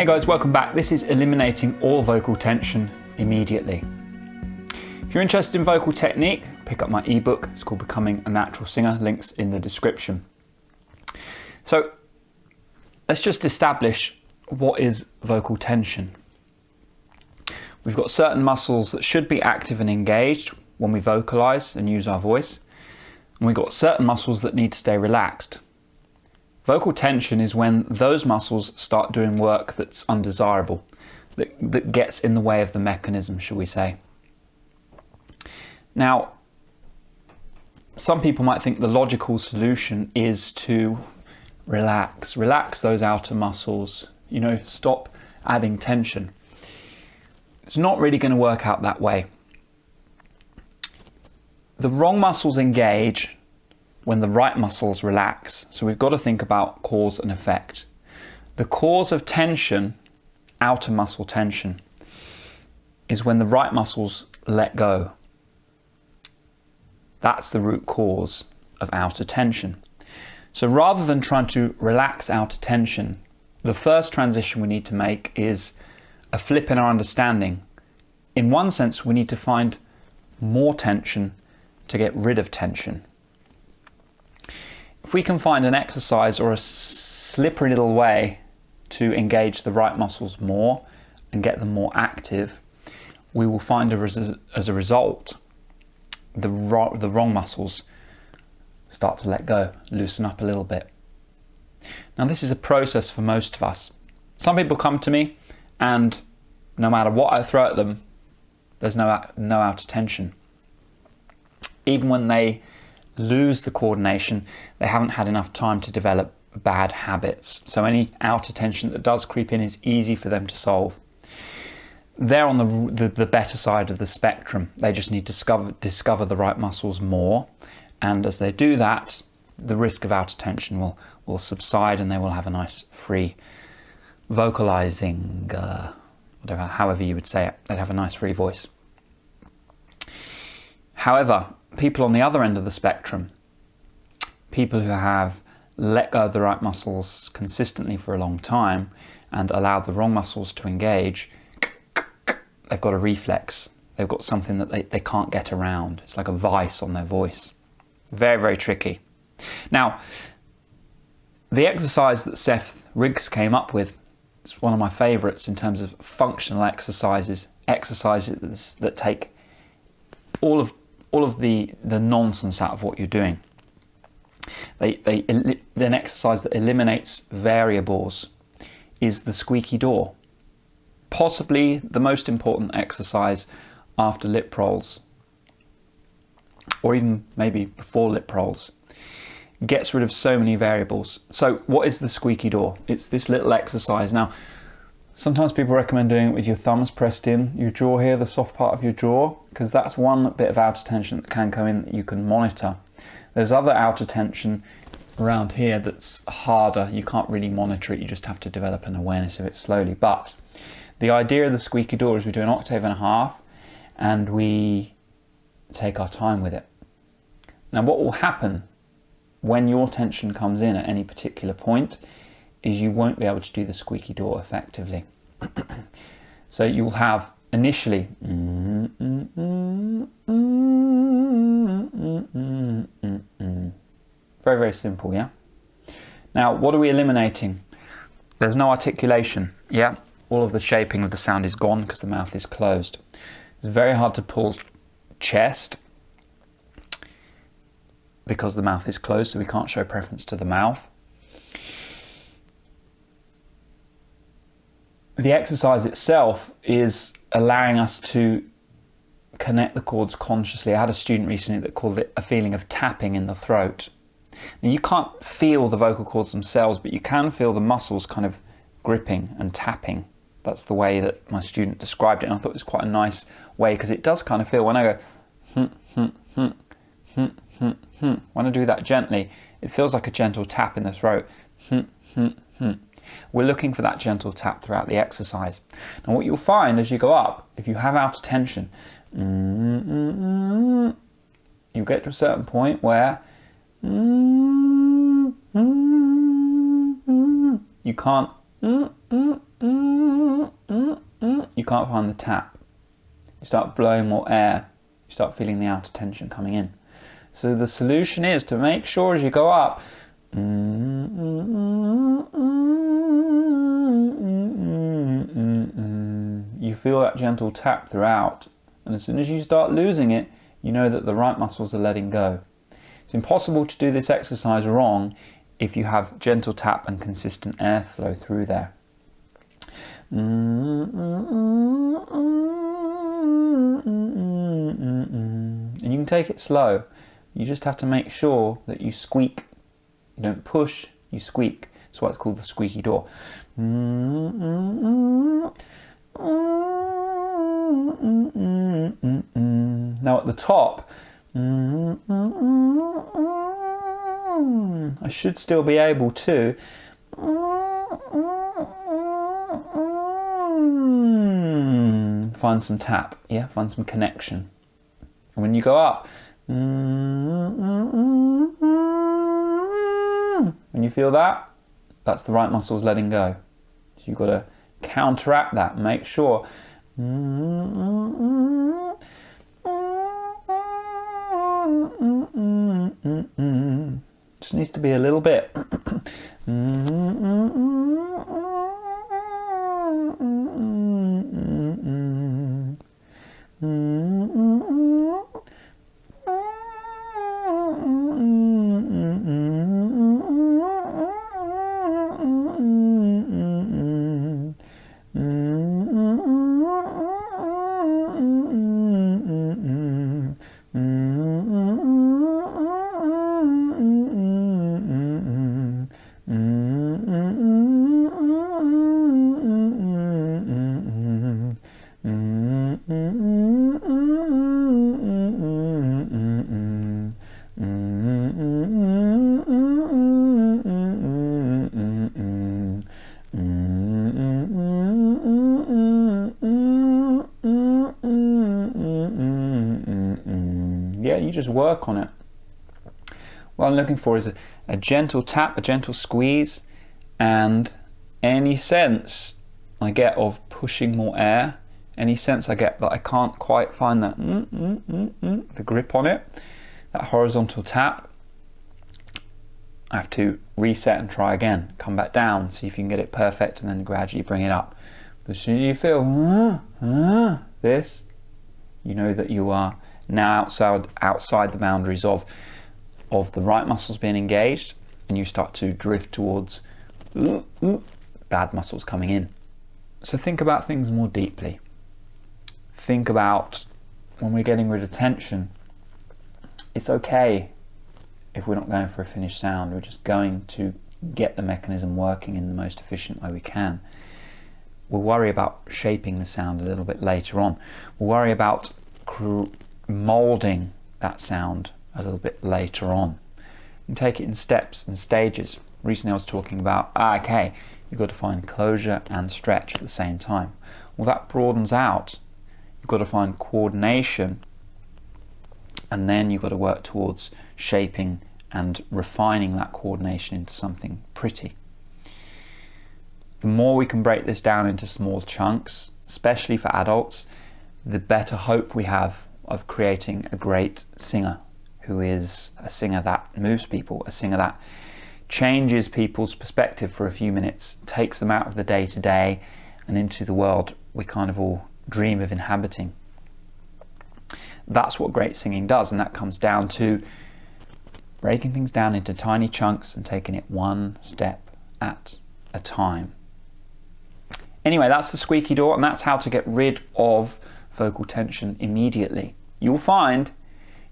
Hey guys, welcome back. This is eliminating all vocal tension immediately. If you're interested in vocal technique, pick up my ebook. It's called Becoming a Natural Singer. Links in the description. So let's just establish what is vocal tension. We've got certain muscles that should be active and engaged when we vocalize and use our voice. And we've got certain muscles that need to stay relaxed. Vocal tension is when those muscles start doing work that's undesirable, that gets in the way of the mechanism, shall we say. Now, some people might think the logical solution is to relax those outer muscles, stop adding tension. It's not really going to work out that way. The wrong muscles engage when the right muscles relax. So we've got to think about cause and effect. The cause of tension, outer muscle tension, is when the right muscles let go. That's the root cause of outer tension. So rather than trying to relax outer tension, the first transition we need to make is a flip in our understanding. In one sense, we need to find more tension to get rid of tension. If we can find an exercise or a slippery little way to engage the right muscles more and get them more active, we will find as a result, the wrong muscles start to let go, loosen up a little bit. Now this is a process for most of us. Some people come to me and no matter what I throw at them, there's no outer tension. Even when they lose the coordination, they haven't had enough time to develop bad habits. So any outer tension that does creep in is easy for them to solve. They're on the better side of the spectrum. They just need to discover the right muscles more. And as they do that, the risk of outer tension will subside and they will have a nice free vocalizing, however you would say it. They'd have a nice free voice. However, people on the other end of the spectrum, people who have let go of the right muscles consistently for a long time and allowed the wrong muscles to engage, they've got a reflex. They've got something that they can't get around. It's like a vice on their voice. Very, very tricky. Now, the exercise that Seth Riggs came up with, it's one of my favorites in terms of functional exercises that take all of the nonsense out of what you're doing. An exercise that eliminates variables is the squeaky door. Possibly the most important exercise after lip rolls, or even maybe before lip rolls. Gets rid of so many variables. So what is the squeaky door? It's this little exercise. Now, sometimes people recommend doing it with your thumbs pressed in your jaw here, the soft part of your jaw, because that's one bit of outer tension that can come in that you can monitor. There's other outer tension around here that's harder. You can't really monitor it. You just have to develop an awareness of it slowly. But the idea of the squeaky door is we do an octave and a half and we take our time with it. Now what will happen when your tension comes in at any particular point is you won't be able to do the squeaky door effectively. So you'll have initially very, very simple, yeah? Now, what are we eliminating? There's no articulation, yeah? All of the shaping of the sound is gone because the mouth is closed. It's very hard to pull chest because the mouth is closed, so we can't show preference to the mouth. The exercise itself is allowing us to connect the chords consciously. I had a student recently that called it a feeling of tapping in the throat. Now, you can't feel the vocal cords themselves, but you can feel the muscles kind of gripping and tapping. That's the way that my student described it, and I thought it was quite a nice way because it does kind of feel, when I go when I do that gently, it feels like a gentle tap in the throat. We're looking for that gentle tap throughout the exercise. And what you'll find as you go up, if you have outer tension, you get to a certain point where you can't can't find the tap. You start blowing more air. You start feeling the outer tension coming in. So the solution is to make sure as you go up, you feel that gentle tap throughout. And as soon as you start losing it, you know that the right muscles are letting go. It's impossible to do this exercise wrong if you have gentle tap and consistent airflow through there. And you can take it slow. You just have to make sure that you squeak. You don't push, you squeak. That's why it's called the squeaky door. Now at the top, I should still be able to find some tap, yeah, find some connection. And when you go up, when you feel that, that's the right muscles letting go. So you've got to counteract that, make sure. Just needs to be a little bit. Yeah, you just work on it. What I'm looking for is a gentle tap, a gentle squeeze, and any sense I get of pushing more air, any sense I get that I can't quite find that the grip on it, that horizontal tap, I have to reset and try again. Come back down, see if you can get it perfect, and then gradually bring it up. But as soon as you feel this, you know that you are now outside the boundaries of the right muscles being engaged, and you start to drift towards bad muscles coming in. So think about things more deeply. Think about when we're getting rid of tension, it's okay if we're not going for a finished sound. We're just going to get the mechanism working in the most efficient way we can. We'll worry about shaping the sound a little bit later on. We'll worry about molding that sound a little bit later on. And take it in steps and stages. Recently I was talking about, okay, you've got to find closure and stretch at the same time. Well, that broadens out. You've got to find coordination, and then you've got to work towards shaping and refining that coordination into something pretty. The more we can break this down into small chunks, especially for adults, the better hope we have of creating a great singer, who is a singer that moves people, a singer that changes people's perspective for a few minutes, takes them out of the day-to-day and into the world we kind of all dream of inhabiting. That's what great singing does, and that comes down to breaking things down into tiny chunks and taking it one step at a time. Anyway, that's the squeaky door, and that's how to get rid of vocal tension immediately. You'll find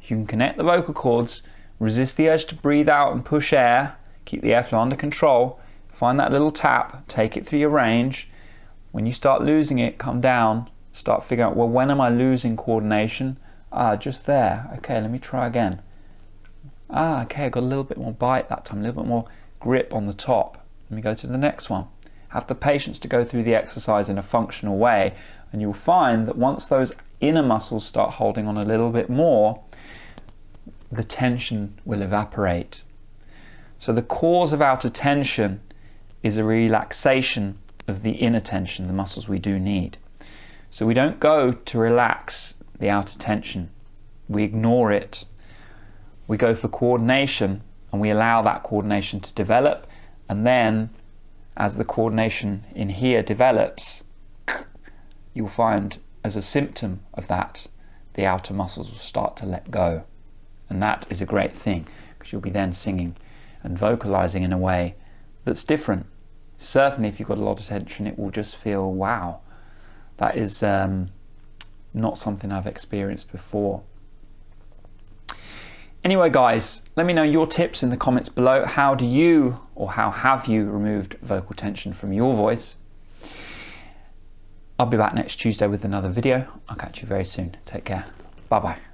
you can connect the vocal cords, resist the urge to breathe out and push air, keep the airflow under control, find that little tap, take it through your range. When you start losing it, come down, start figuring out, well, when am I losing coordination? Just there. Okay, let me try again. Okay, I got a little bit more bite that time, a little bit more grip on the top. Let me go to the next one. Have the patience to go through the exercise in a functional way, and you'll find that once those inner muscles start holding on a little bit more, the tension will evaporate. So the cause of outer tension is a relaxation of the inner tension, the muscles we do need. So we don't go to relax the outer tension. We ignore it. We go for coordination, and we allow that coordination to develop, and then as the coordination in here develops, you'll find as a symptom of that, the outer muscles will start to let go. And that is a great thing, because you'll be then singing and vocalizing in a way that's different. Certainly if you've got a lot of tension, it will just feel, wow, that is not something I've experienced before. Anyway guys, let me know your tips in the comments below. How do you, or how have you removed vocal tension from your voice? I'll be back next Tuesday with another video. I'll catch you very soon. Take care. Bye bye.